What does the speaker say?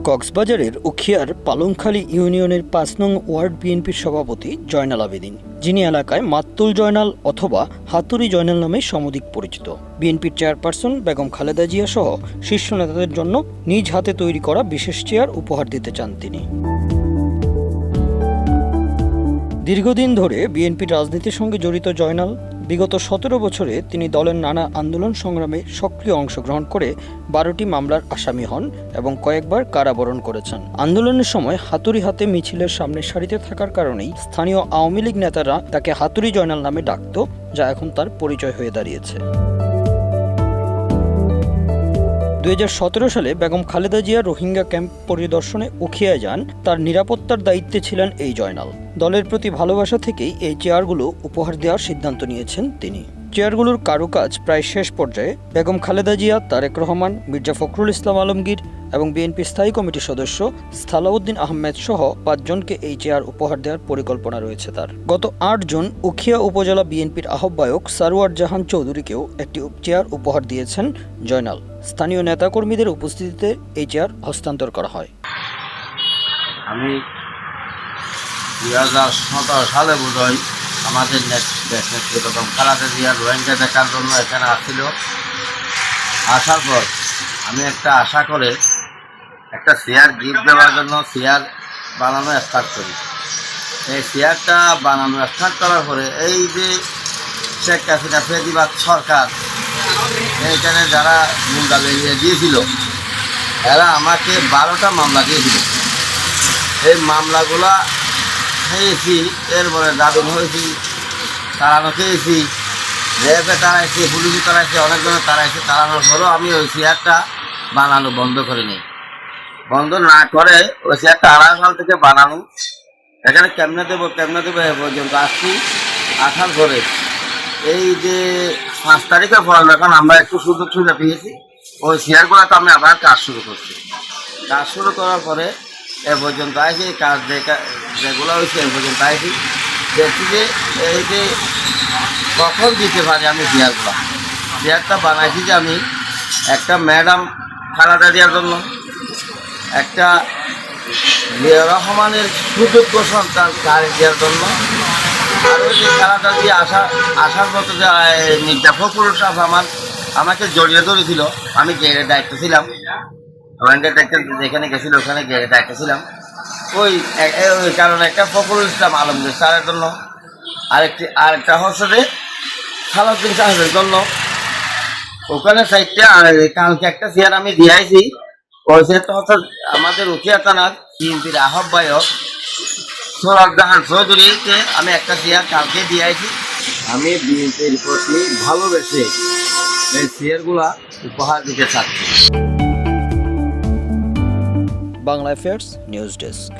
কক্সবাজারের উখিয়ার পালংখালী ইউনিয়নের ৫ নং ওয়ার্ড বিএনপির সভাপতি জয়নাল আবেদীন, যিনি এলাকায় মাত্তুল জয়নাল অথবা হাতুড়ি জয়নাল নামে সমধিক পরিচিত। বিএনপির চেয়ারপারসন বেগম খালেদা জিয়া সহ শীর্ষ নেতাদের জন্য নিজ হাতে তৈরি করা বিশেষ চেয়ার উপহার দিতে চান তিনি। দীর্ঘদিন ধরে বিএনপির রাজনীতির সঙ্গে জড়িত জয়নাল বিগত ১৭ বছরে তিনি দলের নানা আন্দোলন সংগ্রামে সক্রিয় অংশগ্রহণ করে ১২টি মামলার আসামি হন এবং কয়েকবার কারাবরণ করেছেন। আন্দোলনের সময় হাতুড়ি হাতে মিছিলের সামনে সারিতে থাকার কারণেই স্থানীয় আওয়ামী লীগ নেতারা তাকে হাতুড়ি জয়নাল নামে ডাকত, যা এখন তার পরিচয় হয়ে দাঁড়িয়েছে। ২০১৭ সালে বেগম খালেদা জিয়া রোহিঙ্গা ক্যাম্প পরিদর্শনে উখিয়ায় যান। তার নিরাপত্তার দায়িত্বে ছিলেন এই জয়নাল। দলের প্রতি ভালোবাসা থেকেই এই চেয়ারগুলো উপহার দেওয়ার সিদ্ধান্ত নিয়েছেন তিনি। চেয়ারগুলোর কারুকাজ প্রায় শেষ পর্যায়ে। বেগম খালেদা জিয়া, তারেক রহমান, মির্জা ফখরুল ইসলাম আলমগীর এবং বিএনপি স্থায়ী কমিটির সদস্য সালাউদ্দিন আহমেদ সহ ৫ জনকে এই চেয়ার উপহার দেওয়ার পরিকল্পনা রয়েছে তার। গত ৮ জুন উখিয়া উপজেলা বিএনপির আহ্বায়ক সারওয়ার জাহান চৌধুরীকেও একটি চেয়ার উপহার দিয়েছেন জয়নাল। স্থানীয় নেতাকর্মীদের উপস্থিতিতে এই চেয়ার হস্তান্তর করা হয়। আমি ২০১৭ সালে বোধহয় আমাদের দেশ নেত্রী বেগম খালেদা জিয়া রোহিঙ্গা দেখার জন্য এখানে আসছিল। আসার পর আমি একটা আশা করে একটা চেয়ার গিফট দেওয়ার জন্য চেয়ার বানানো স্টার্ট করি। এই চেয়ারটা বানানো স্টার্ট করার পরে এই যে শেখ হাসিনা ফেজিবাদ সরকার এইখানে যারা মুন্ডা লেগে দিয়েছিল, এরা আমাকে 12টা মামলা দিয়েছিল। এই মামলাগুলা খেয়েছি, এরপরে জামিন হয়েছি, তাড়ানো খেয়েছি, রেপে তাড়াইছি, পুলিশে তাড়াইছি, অনেকজনে তাড়াইছি। তাড়ানোর পরেও আমি ওই চেয়ারটা বানানো বন্ধ করিনি। বন্ধ না করে ওই চেয়ারটা ২.৫ সাল থেকে বানানো। এখানে কেমনে দেবো এ পর্যন্ত আসছি। আসার পরে এই যে ৫ তারিখের পর যখন আমরা একটু সুযোগ সুবিধা পেয়েছি, ওই চেয়ারগুলোতে আমি আবার কাজ শুরু করছি। কাজ শুরু করার পরে এ পর্যন্ত আসি, কাজ যেগুলো হয়েছে এ পর্যন্ত আসি। দেখছি যে এই যে কখন দিতে পারি আমি চেয়ারটা বানাইছি যে আমি একটা ম্যাডাম খালেদা জিয়ার জন্য, একটা রহমানের সুযোগ্য সন্তান তারেক জিয়ার জন্য, আর ওই যে খালেদা জিয়া আসার মতো যে মির্জা ফখরুল সাহেব আমাকে জড়িয়ে ধরেছিল। আমি গেটের দায়িত্ব ছিলাম, রোহিঙ্গার দায়িত্ব যেখানে গেছিল ওখানে গেটের দায়িত্ব ছিলাম। ওই কারণে একটা ফখরুল ইসলাম আলমগীর স্যারের জন্য, আরেকটা হচ্ছে যে সালাউদ্দিন সাহেবের জন্য ওখানে সাইডটা। আর কালকে একটা চেয়ার আমি দিয়েছি। ওই চেয়ারটা হচ্ছে আমাদের উখিয়া থানার বিএনপির আহ্বায়ক সারওয়ার জাহান চৌধুরীকে আমি একটা চেয়ার কালকে দিয়েছি। আমি বিএনপির প্রতি ভালোবেসে এই চেয়ারগুলা উপহার দিতে চাচ্ছি। Bangla affairs news desk.